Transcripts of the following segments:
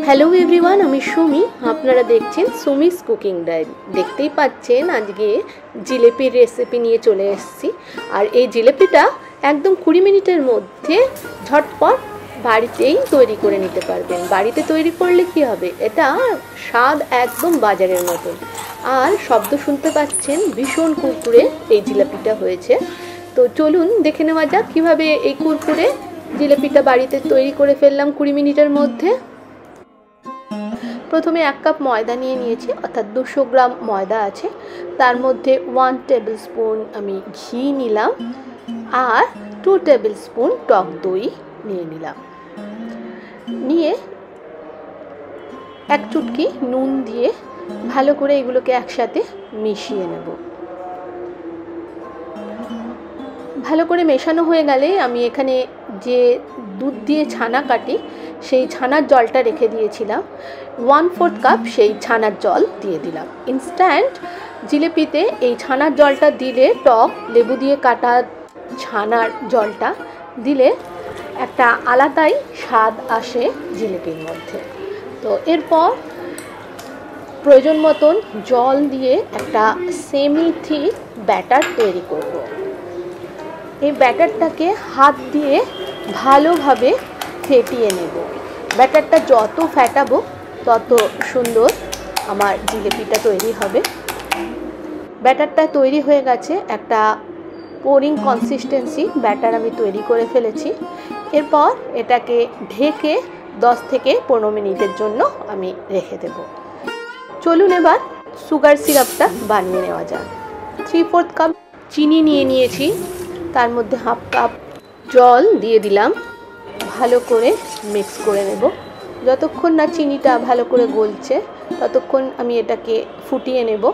Hello everyone, আমি সুমি। আপনারা দেখছেন সুমিস কুকিং ডায়েরি। দেখতেই পাচ্ছেন আজকে জিলেপির রেসিপি নিয়ে চলে এসেছি। আর এই জিলেপিটা একদম 20 মিনিটের মধ্যে ঝটপট বাড়িতেই তৈরি করে নিতে পারবেন। বাড়িতে তৈরি করলে কি হবে, এটা স্বাদ একদম বাজারের মতন। আর শব্দ শুনতে পাচ্ছেন, ভীষণ কুরকুরে এই জিলাপিটা হয়েছে। তো চলুন দেখে নেওয়া যাক কীভাবে এই কুরকুরে জিলাপিটা বাড়িতে তৈরি করে ফেললাম 20 মিনিটের মধ্যে। প্রথমে 1 কাপ ময়দা নিয়ে নিয়েছি, অর্থাৎ 200 গ্রাম ময়দা আছে। তার মধ্যে 1 টেবিল স্পুন আমি ঘি নিলাম আর 2 টেবিল স্পুন টক দই নিয়ে নিলাম। নিয়ে 1 চুটকি নুন দিয়ে ভালো করে এগুলোকে একসাথে মিশিয়ে নেব। ভালো করে মেশানো হয়ে গেলে আমি এখানে যে দুধ দিয়ে ছানা কাটি, সেই ছানার জলটা রেখে দিয়েছিলাম, 1/4 কাপ সেই ছানার জল দিয়ে দিলাম। ইনস্ট্যান্ট জিলেপিতে এই ছানার জলটা দিলে, টক লেবু দিয়ে কাটা ছানার জলটা দিলে একটা আলাদাই স্বাদ আসে জিলেপির মধ্যে। তো এরপর প্রয়োজন মতন জল দিয়ে একটা সেমি থিক ব্যাটার তৈরি করব। এই ব্যাটারটাকে হাত দিয়ে ভালোভাবে ফেটিয়ে নেব। ব্যাটারটা যত ফেটাবো তত সুন্দর আমার জিলেপিটা তৈরি হবে। ব্যাটারটা তৈরি হয়ে গেছে, একটা পোরিং কনসিস্টেন্সি ব্যাটার আমি তৈরি করে ফেলেছি। এরপর এটাকে ঢেকে 10 থেকে 15 মিনিটের জন্য আমি রেখে দেব। চলুন এবার সুগার সিরাপটা বানিয়ে নেওয়া যাক। 3/4 কাপ চিনি নিয়ে নিয়েছি, তার মধ্যে 1/2 কাপ জল দিয়ে দিলাম। ভালো করে মিক্স করে নেব। যতক্ষণ না চিনিটা ভালো করে গলছে ততক্ষণ আমি এটাকে ফুটিয়ে নেব।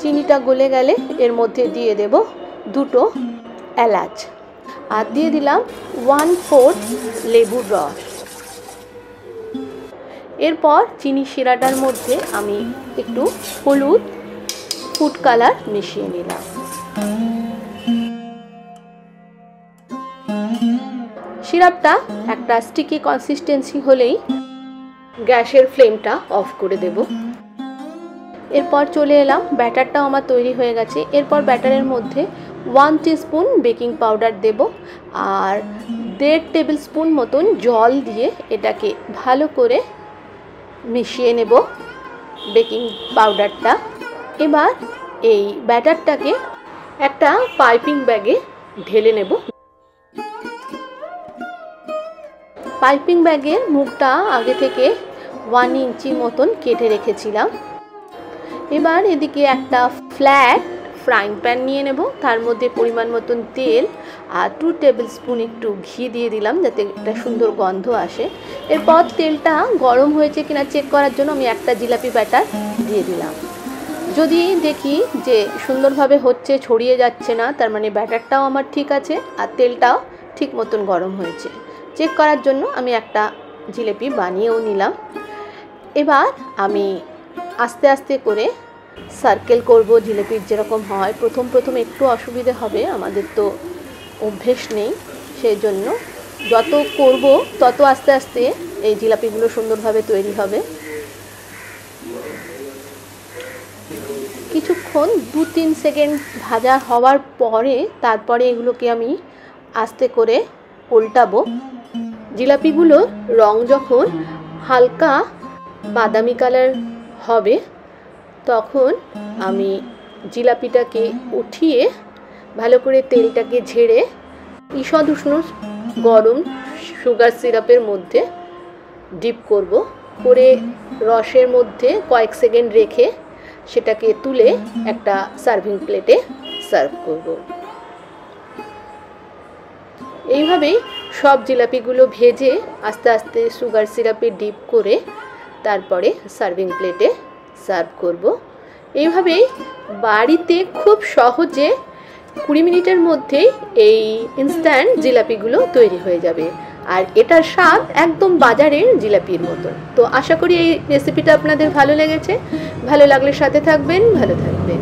চিনিটা গলে গেলে এর মধ্যে দিয়ে দেব 2টো এলাচ আর দিয়ে দিলাম 1/4 লেবুর রস। এরপর চিনি শিরাটার মধ্যে আমি একটু হলুদ ফুড কালার মিশিয়ে নিলাম। সিরাপটা একটা স্টিকি কনসিস্টেন্সি হলেই গ্যাসের ফ্লেমটা অফ করে দেব। এরপর চলে এলাম, ব্যাটারটাও আমার তৈরি হয়ে গেছে। এরপর ব্যাটারের মধ্যে 1 টিস্পুন বেকিং পাউডার দেব আর 1.5 টেবিল স্পুন মতন জল দিয়ে এটাকে ভালো করে মিশিয়ে নেব বেকিং পাউডারটা। এবার এই ব্যাটারটাকে একটা পাইপিং ব্যাগে ঢেলে নেব। পাইপিং ব্যাগের মুখটা আগে থেকে 1 ইঞ্চি মতন কেটে রেখেছিলাম। এবার এদিকে একটা ফ্ল্যাট ফ্রাইং প্যান নিয়ে নেব, তার মধ্যে পরিমাণ মতন তেল আর 2 টেবিল স্পুন একটু ঘি দিয়ে দিলাম যাতে একটা সুন্দর গন্ধ আসে। এরপর তেলটা গরম হয়েছে কিনা চেক করার জন্য আমি একটা জিলাপি ব্যাটার দিয়ে দিলাম। যদি দেখি যে সুন্দরভাবে হচ্ছে, ছড়িয়ে যাচ্ছে না, তার মানে ব্যাটারটাও আমার ঠিক আছে আর তেলটাও ঠিক মতন গরম হয়েছে। চেক করার জন্য আমি একটা জিলেপি বানিয়েও নিলাম। এবার আমি আস্তে আস্তে করে সার্কেল করব, জিলেপির যেরকম হয়। প্রথম একটু অসুবিধে হবে, আমাদের তো অভ্যেস নেই, সেই জন্য যত করব তত আস্তে আস্তে এই জিলাপিগুলো সুন্দরভাবে তৈরি হবে। কিছুক্ষণ 2-3 সেকেন্ড ভাজা হওয়ার পরে তারপরে এগুলোকে আমি আস্তে করে উল্টাবো। জিলাপিগুলোর রং যখন হালকা বাদামি কালার হবে তখন আমি জিলাপিটাকে উঠিয়ে ভালো করে তেলটাকে ঝেড়ে ঈষৎ উষ্ণ গরম সুগার সিরাপের মধ্যে ডিপ করব। করে রসের মধ্যে কয়েক সেকেন্ড রেখে সেটাকে তুলে একটা সার্ভিং প্লেটে সার্ভ করব। এইভাবেই সব জিলাপিগুলো ভেজে আস্তে আস্তে সুগার সিরাপে ডিপ করে তারপরে সার্ভিং প্লেটে সার্ভ করব। এইভাবেই বাড়িতে খুব সহজে 20 মিনিটের মধ্যেই এই ইনস্ট্যান্ট জিলাপিগুলো তৈরি হয়ে যাবে। আর এটার স্বাদ একদম বাজারের জিলাপির মতন। তো আশা করি এই রেসিপিটা আপনাদের ভালো লেগেছে। ভালো লাগলে সাথে থাকবেন, ভালো থাকবেন।